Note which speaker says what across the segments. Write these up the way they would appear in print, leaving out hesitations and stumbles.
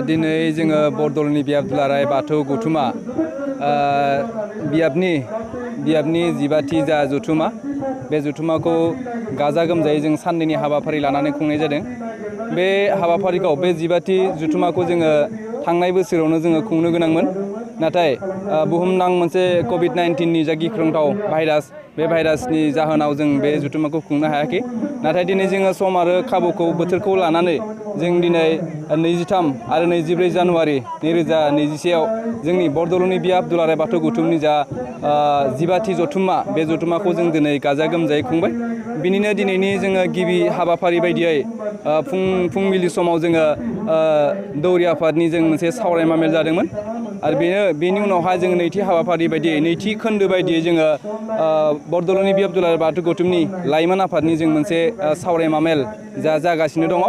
Speaker 1: दिनै जोङो बरदलनि बियाब दुलाराय बाथौ गौथुमा बियाबनि 15थि जा जथुमा बे जथुमाखौ गाजा गोमजायै जों साननैनि हाबाफारि लानानै खुंनाय जादों। बे हाबाफारिखौ बे 15थि जथुमाखौ जोङो थांनाय बोसोरावनो जोङो खुंनो गोनांमोन। नाथाय बुहुमनां मोनसे COVID-19नि जा गिख्रंथाव भाइरास बे भाइरासनि जाहोनाव जों बे जथुमाखौ खुंनो हायाखै। नाथाय दिनै जोङो सम आरो खाबुखौ बोथोरखौ लानानै जों दिनै 23 आरो 24 जानुवारि 2021आव जोंनि बरदलनि बियाब दुलाराय बाथौ गौथुमनि जा 15थि जथुमा बे जथुमाखौ जों दिनै गाजा गोमजायै खुंबाय। बिनिनो दिनैनि जोङो गिबि हाबाफारि बायदियै फुंबिलि समाव जोङो दौरि आफादनि जों मोनसे सावरायमा मेल जादोंमोन। आरो बेनि उनावहाय जोङो नैथि हाबाफारि बायदियै नैथि खोन्दो बायदियै जोङो बरदलनि बियाब दुलाराय बाथौ गौथुमनि लाइमोन आफादनि जों मोनसे सावरायमा मेल जागासिनो दङ।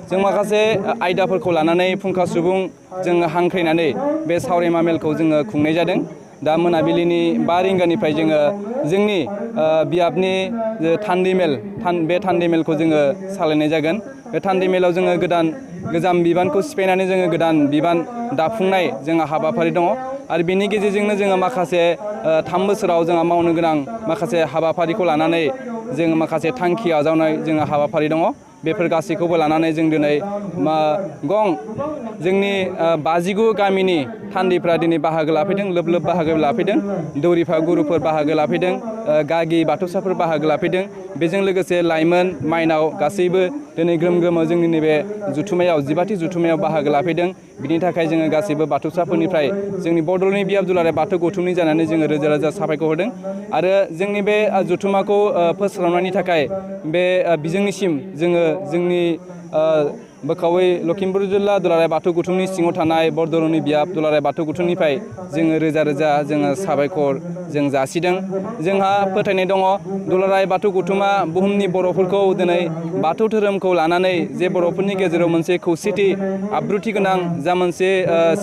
Speaker 1: जों माखासे आयदाफोरखौ लानानै फुंखा सुबुं जों हांख्रायनानै बे सावरायमा मेलखौ जोङो खुंनाय जादों। दा मोनाबिलिनि 5 रिंगानिफ्राय जोङो जोंनि बियाबनि थान्दै मेल बे थान्दै मेलखौ जोङो सालायनाय जागोन। बे थान्दै मेलाव जोङो गोजाम बिबानखौ सिफायनानै जोङो गोदान बिबान दाफुंनाय जोंहा हाबाफारि दङ। आरो बेनि गेजेरजोंनो जोङो माखासे 3 बोसोराव जोंहा मावनो गोनां माखासे हाबाफारिखौ लानानै जोङो माखासे थांखि आजावनाय जोंहा हाबाफारि दङ। बेफोर गासैखौबो लानानै जों दिनै जोंनि 59 गामिनि थान्दैफ्रा दिनै बाहागो लाफैदों, लोब लोब बाहागो लाफैदों। दौरिफा गुरुफोर बाहागो लाफैदों, गागि बाथौसाफोर बाहागो लाफैदों। बेजों लोगोसे लाइमोन माइनाव गासैबो दिनै ग्रोम ग्रोमै जोंनि नैबे जथुमायाव 15थि जथुमायाव बाहागो लाफैदों। बिनि थाखाय जोङो गासैबो बाथौसाफोरनिफ्राय जोंनि बरदलनि बियाब दुलाराय बाथौ गौथुमनि जानानै जोङो रोजा रोजा साबायखर होदों। आरो जोंनि बे जथुमाखौ फोस्रावनायनि थाखाय बे बिजोंनिसिम जोङो जोंनि बोखावै लखिमपुर जिल्ला दुलाराय बाथौ गौथुमनि सिङाव थानाय बरदलनि बियाब दुलाराय बाथौ गौथुमनिफ्राय जोङो रोजा रोजा जोङो साबायखर जों जासिदों। जोंहा फोथायनाय दङ दुलाराय बाथौ गौथुमा बुहुमनि बर'फोरखौ दिनै बाथौ धोरोमखौ लानानै जे बर'फोरनि गेजेराव मोनसे खौसेथि आब्रुथि गोनां जा मोनसे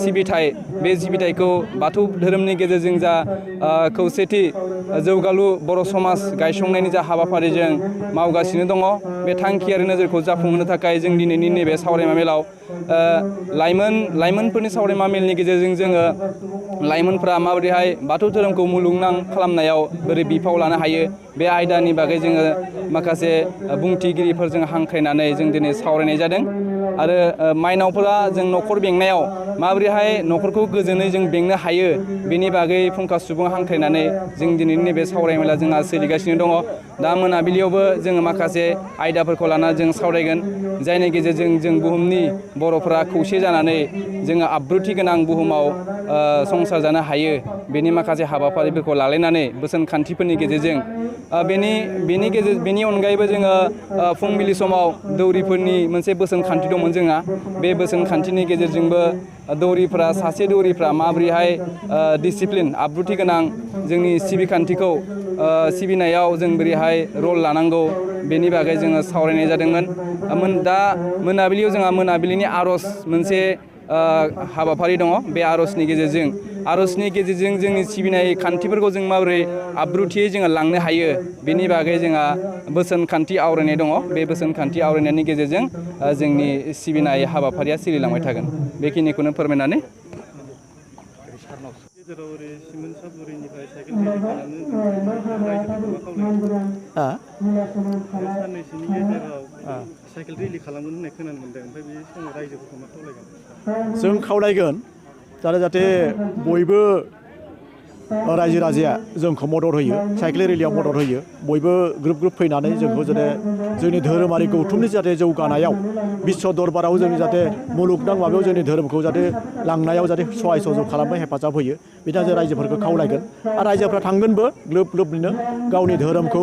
Speaker 1: सिबिथाय, बे सिबिथायखौ बाथौ धोरोमनि गेजेरजों जा खौसेथि जौगालु बर' समाज गायसंनायनि जा हाबाफारिजों मावगासिनो दङ। बे थांखियारि नोजोरखौ जाफुंहोनो थाखाय जों दिनैनि नैबे सावरायमा मेलाव लाइमोनफोरनि सावरायमा मेलनि गेजेरजों जोङो लाइमोनफ्रा माबोरैहाय बाथौ धोरोमखौ मुलुगनां खालामनायाव बोरै बिफाव लानो हायो, बे आयदानि बागै जोङो माखासे बुंथिगिरिफोरजों हांख्रायनानै जों दिनै सावरायनाय जादों। आरो माइनावफोरा जों न'खर बेंनायाव माबोरैहाय न'खरखौ गोजोनै जों बेंनो हायो, बेनि बागै फुंखा सुबुं हांख्रायनानै जों दिनैनि नैबे सावरायमेला जोंहा सोलिगासिनो दङ। दा मोनाबिलियावबो जोङो माखासे आयदाफोरखौ लानानै जों सावरायगोन, जायनि गेजेरजों जों बुहुमनि बर'फोरा खौसे जानानै जोङो आब्रुथि गोनां बुहुमाव संसार जानो हायो। बेनि माखासे हाबाफारिफोरखौ लालायनानै बोसोन खान्थिफोरनि गेजेरजों बेनि अनगायैबो जोङो फुंबिलि समाव दौरिफोरनि मोनसे बोसोन खान्थि दंमोन जोंहा। बे बोसोन खान्थिनि गेजेरजोंबो सासे दौरिफ्रा माबोरैहाय डिसिप्लिन आब्रुथि गोनां जोंनि सिबिखान्थिखौ सिबिनायाव जों बोरैहाय रल लानांगौ, बेनि बागै जोङो सावरायनाय जादोंमोन। दा मोनाबिलियाव जोंहा मोनाबिलिनि आर'ज मोनसे हाबाफारि दङ। बे आर'जनि गेजेरजों जोंनि सिबिनाय खान्थिफोरखौ जों माबोरै आब्रुथियै जोङो लांनो हायो, बेनि बागै जोंहा बोसोन खान्थि आवरायनाय दङ। बे बोसोन खान्थि आवरायनायनि गेजेरजों जोंनि सिबिनाय हाबाफारिया सोलिलांबाय थागोन। बेखिनिखौनो फोरमायनानै
Speaker 2: गेजेराव ओरै सिमोन सापुरिनिफ्राय साइकेल रेलि खालामनो होनदों, रायजोफोरखौ मा खावलायगोन? साननैसोनि गेजेराव साइकेल रेलि खालामगोन होननाय खोनानो मोनदों। ओमफ्राय बे समाव रायजोफोरखौ मा खावलायगोन?
Speaker 3: जों खावलायगोन जाहाथे बयबो रायजो राजाया जोंखौ मदद होयो, साइकेल रेलियाव मदद होयो। बयबो ग्रुप ग्रुप फैनानै जोंखौ जाहाथे जोंनि धोरोमारि गौथुमनि जाहाथे जौगानायाव बिश्व दरबाराव जोंनि जाहाथे मुलुगनां माबायाव जोंनि धोरोमखौ जाहाथे लांनायाव जाहाथे सहाय सहयोग खालामनो हेफाजाब होयो। बिनि थाखाय जों रायजोफोरखौ खावलायगोन। आरो रायजोफ्रा थांगोनबो ग्लोब ग्लोबनो गावनि धोरोमखौ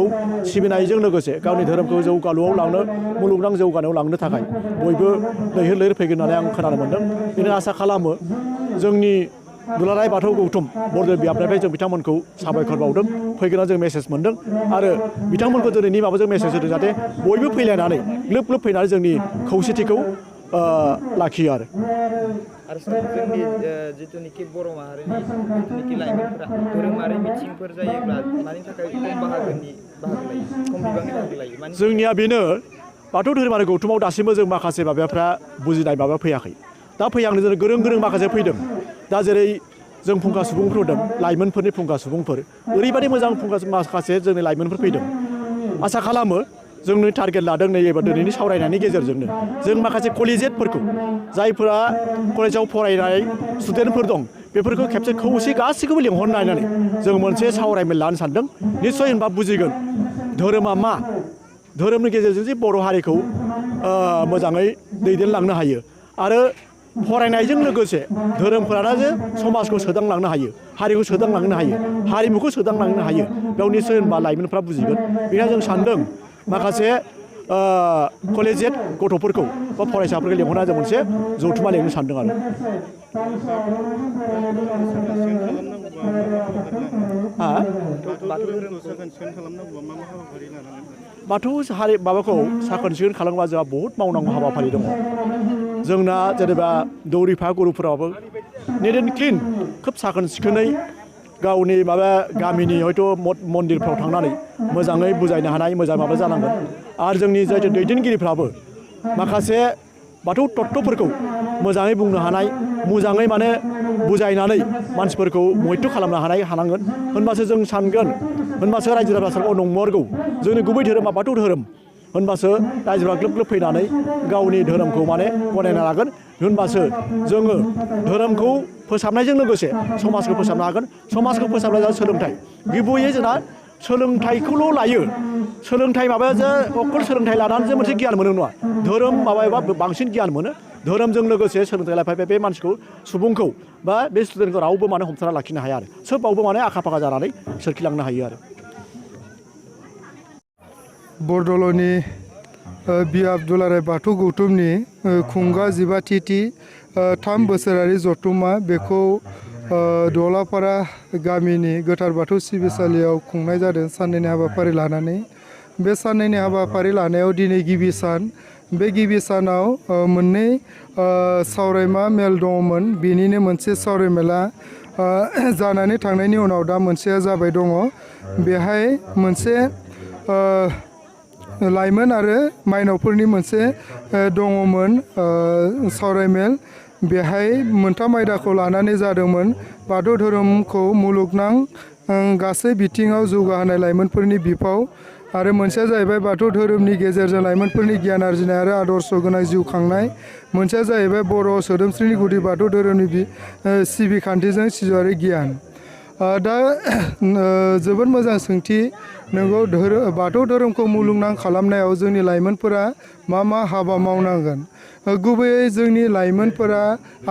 Speaker 3: सिबिनायजों लोगोसे गावनि धोरोमखौ जौगालुआव लांनो, मुलुगनां जौगानायाव लांनो थाखाय बयबो लैहोर लैहोर फैगोन होननानै आं खोनानो मोनदों। बेनो आसा खालामो जोंनि दुलाराय बाथौ गौथुम बरदल बियाबनिफ्राय जों बिथांमोनखौ साबायखर बावदों। फैगोनाव जों मेसेज मोन्दों आरो बिथांमोनखौ दिनैनि माबाजों मेसेज होदों जाहाथे बयबो फैलायनानै ग्लोब ग्लोब फैनानै जोंनि खौसेथिखौ लाखियो आरो
Speaker 4: जोंनि जिथुनिखि बर' माहारिनि जिथुनिखि लाइमोनफोरा धोरोमारि मिथिंफोर जायोब्ला मानि थाखाय खम बाहागो लायो, खम बिबांनि बाहागो लायो?
Speaker 3: जोंनिया बेनो बाथौ धोरोम आरो गौथुमाव दासिमबो जों माखासे माबाफ्रा बुजिनाय माबा फैयाखै दा फैहांनो जों गोरों गोरों माखासे फैदों दा जेरै जों फुंखा सुबुंफोर दं लाइमोनफोरनि फुंखा सुबुंफोर ओरैबायदि मोजां फुंखा माखासे जोंनि लाइमोनफोर फैदों आसा खालामो जोंनि टारगेट लादों नै एबा दिनैनि सावरायनायनि गेजेरजोंनो जों माखासे कलेजियेटफोरखौ जायफोरा कलेजाव फरायनाय स्टुडेन्टफोर दं बेफोरखौ खेबसे खौसे गासैखौबो लिंहरनानै जों मोनसे सावरायमेल लानो सानदों निस्सय होनबा बुजिगोन धोरोमा मा धोरोमनि गेजेरजों जे बर' हारिखौ मोजाङै दैदेनलांनो हायो आरो फरायनायजों लोगोसे धोरोमफोरानो जे समाजखौ सोदांलांनो हायो हारिखौ सोदांलांनो हायो हारिमुखौ सोदांलांनो हायो बेयाव निस्सय होनबा लाइमोनफ्रा बुजिगोन बेखायनो जों सानदों माखासे कलेजियेट गथ'फोरखौ बा फरायसाफोरखौ लिंहरना जों मोनसे जथुमा लिंनो सानदों आरो बाथौ हारि माबाखौ साखोन सिखोन खालामोबा जोंहा बहुद मावनांगौ हाबाफारि दङ जोंना जेनेबा दौरिफा गुरुफोराबो निट एन्ड क्लिन खोब साखोन सिखोनै गावनि माबा गामिनि हयथ' मन्दिरफ्राव थांनानै मोजाङै बुजायनो हानाय मोजां माबा जानांगोन आरो जोंनि जायथु दैदेनगिरिफ्राबो माखासे बाथौ तत्त्वफोरखौ मोजाङै बुंनो हानाय मोजाङै माने बुजायनानै मानसिफोरखौ मयथ' खालामनो हानांगोन होनबासो जों सानगोन होनबासो रायजो राजाफ्रा नंमारगौ जोंनि गुबै धोरोमा बाथौ धोरोम होनबासो रायजोफ्रा ग्लोब ग्लोब फैनानै गावनि धोरोमखौ माने गनायना लागोन होनबासो जोङो धोरोमखौ फोसाबनायजों लोगोसे समाजखौ फोसाबनो हागोन समाजखौ फोसाबनाय जादों सोलोंथाइ गुबैयै जोंना सोलोंथाइखौल' लायो सोलोंथाइ माबाया अकल सोलोंथाइ लानानै मोनसे गियान मोनो नङा धोरोम माबायाबा बांसिन गियान मोनो धोरोमजों लोगोसे सोलोंथाइ लाफायबाय बे मानसिखौ सुबुंखौ बा बे स्टुडेन्टखौ रावबो माने हमथाना लाखिनो हाया आरो सोबावबो माने आखा फाखा जानानै सोरखिलांनो हायो आरो
Speaker 5: बरदल'नि बि आब्दुलाराय बाथौ गौथुमनि खुंगा 15थि 3 बोसोरारि जथुम्मा बेखौ दलापारा गामिनि गोथार बाथौ सिबिसालियाव खुंनाय जादों साननैनि हाबाफारि लानानै बे साननैनि हाबाफारि लानायाव दिनै गिबि सान बे गिबि सानाव मोननै सावरायमा मेल दङमोन बेनिनो मोनसे सावरायमेला जानानै थांनायनि उनाव दा मोनसेया जाबाय दङ बेहाय मोनसे लाइमोन आरो माइनावफोरनि मोनसे दङमोन सावरायमेल बेहाय मोनथाम आयदाखौ लानानै जादोंमोन बाथौ धोरोमखौ मुलुगनां गासै बिथिङाव जौगाहोनाय लाइमोनफोरनि बिफाव आरो मोनसेया जाहैबाय बाथौ धोरोमनि गेजेरजों लाइमोनफोरनि गियान आरजिनाय आरो आदर्श गोनां जिउ खांनाय मोनसेया जाहैबाय बर' सोदोमस्रिनि गुदि बाथौ धोरोमनि सिबिखान्थिजों सिजौआरि गियान दा जोबोद मोजां सोंथि नोंगौ बाथौ धोरोमखौ मुलुगनां खालामनायाव जोंनि लाइमोनफोरा मा हाबा मावनांगोन गुबैयै जोंनि लाइमोनफोरा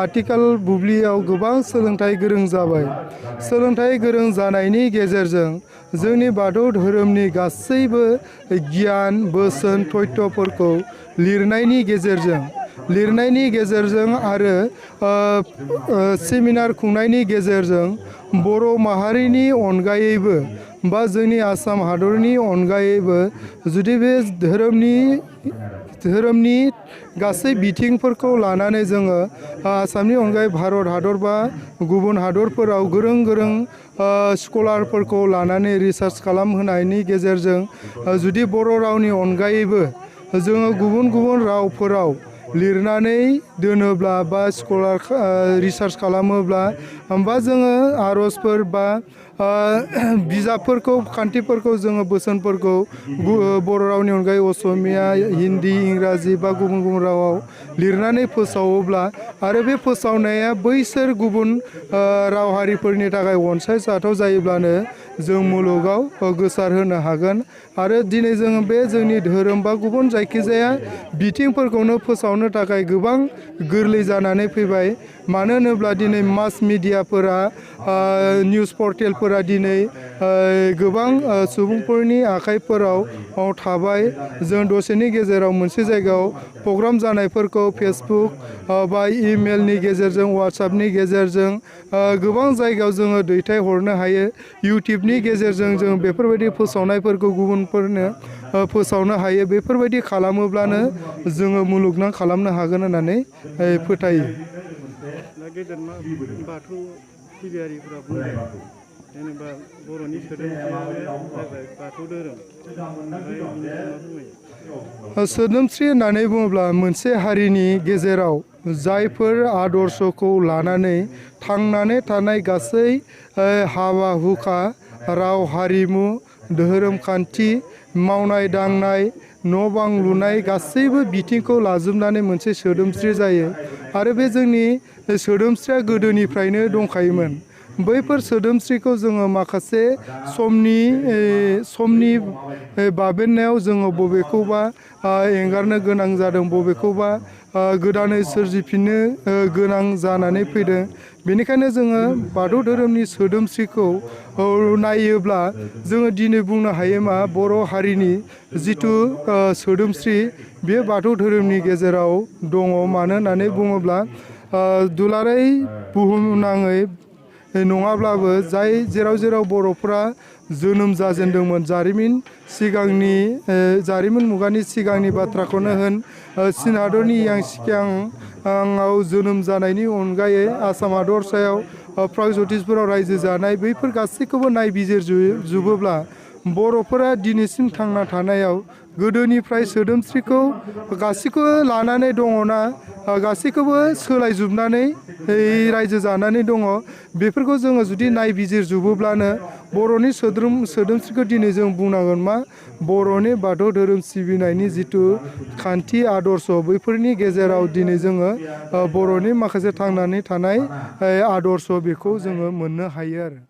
Speaker 5: आथिखाल बुब्लियाव गोबां सोलोंथाइ गोरों जाबाय सोलोंथाइ गोरों जानायनि गेजेरजों जोंनि बाथौ धोरोमनि गासैबो गियान बोसोन तथ्यफोरखौ लिरनायनि गेजेरजों आरो सेमिनार खुंनायनि गेजेरजों बर' माहारिनि अनगायैबो बा जोंनि आसाम हादरनि अनगायैबो जुदि बे धोरोमनि गासै बिथिंफोरखौ लानानै जोङो आसामनि अनगायै भारत हादर बा गुबुन हादरफोराव गोरों स्कलारफोरखौ लानानै रिसार्च खालामहोनायनि गेजेरजों जुदि बर' रावनि अनगायैबो जोङो गुबुन रावफोराव लिरनानै दोनोब्ला बा स्कलार रिसार्च खालामोब्ला होमबा जोङो आर'जफोर बा बिजाबफोरखौ खान्थिफोरखौ जोङो बोसोनफोरखौ बर' रावनि अनगायै असमिया हिन्दी इंराजि बा गुबुन रावाव लिरनानै फोसावोब्ला आरो बे फोसावनाया बैसोर गुबुन राव हारिफोरनि थाखाय अनसायजाथाव जायोब्लानो जों मुलुगाव गोसार होनो हागोन आरो दिनै जोङो बे जोंनि धोरोम बा गुबुन जायखिजाया बिथिंफोरखौनो फोसावनो थाखाय गोबां गोरलै जानानै फैबाय मानो होनोब्ला दिनै मास मिडियाफोरा निउस पर्टेलफोरा दिनै गोबां सुबुंफोरनि आखाइफोराव थाबाय जों दसेनि गेजेराव मोनसे जायगायाव प्रग्राम जानायफोरखौ फेसबुक बा इमेलनि गेजेरजों वाट्सएपनि गेजेरजों गोबां जायगायाव जोङो दैथायहरनो हायो इउटुबनि गेजेरजों जों बेफोरबायदि फोसावनायफोरखौ गुबुनफोरनो फोसावनो हायो बेफोरबायदि खालामोब्लानो जोङो मुलुगनां खालामनो हागोन होननानै फोथायो
Speaker 2: दा गेदेरमा बाथौ सिबियारिफोरा बुंदों जेनेबा बर'नि सोदोमस्रियानो जाबाय बाथौ धोरोम ओमफ्राय बिनि सायाव फोरमायो।
Speaker 5: सोदोमस्रि होननानै बुङोब्ला मोनसे हारिनि गेजेराव जायफोर आदर्शखौ लानानै थांनानै थानाय गासै हाबा हुखा राव हारिमु धोरोम खान्थि मावनाय दांनाय न' बां लुनाय गासैबो बिथिंखौ लाजोबनानै मोनसे सोदोमस्रि जायो आरो बे जोंनि सोदोमस्रिया गोदोनिफ्रायनो दंखायोमोन। बैफोर सोदोमस्रिखौ जोङो माखासे समनि बाबेननायाव जोङो बबेखौबा एंगारनो गोनां जादों, बबेखौबा गोदानै सोरजिफिननो गोनां जानानै फैदों। बेनिखायनो जोङो बाथौ धोरोमनि सोदोमस्रिखौ नायोब्ला जोङो दिनै बुंनो हायो मा बर' हारिनि जिथु सोदोमस्रि बे बाथौ धोरोमनि गेजेराव दङ। मानो होननानै बुङोब्ला दुलाराय बुहुमनाङै नङाब्लाबो जेराव जेराव बर'फोरा जोनोम जाजेनदोंमोन, जारिमिन मुगानि सिगांनि बाथ्राखौनो होन, चीन हादरनि यां सिकियाङाव जोनोम जानायनि अनगायै आसाम हादरसायाव प्रागज्यतिसपुराव रायजो जानाय, बैफोर गासैखौबो नायबिजिरजोबोब्ला बर'फोरा दिनैसिम थांना थानायाव गोदोनिफ्राय सोदोमस्रिखौ गासैखौबो लानानै दङना गासैखौबो सोलायजोबनानै रायजो जानानै दङ। बेफोरखौ जोङो जुदि नायबिजिरजोबोब्लानो बर'नि सोदोमस्रिखौ दिनै जों बुंनांगोन मा बर'नि बाथौ धोरोम सिबिनायनि जिथु खान्थि आदर्श बैफोरनि गेजेराव दिनै जोङो बर'नि माखासे थांनानै थानाय आदर्श बेखौ जोङो मोननो हायो आरो।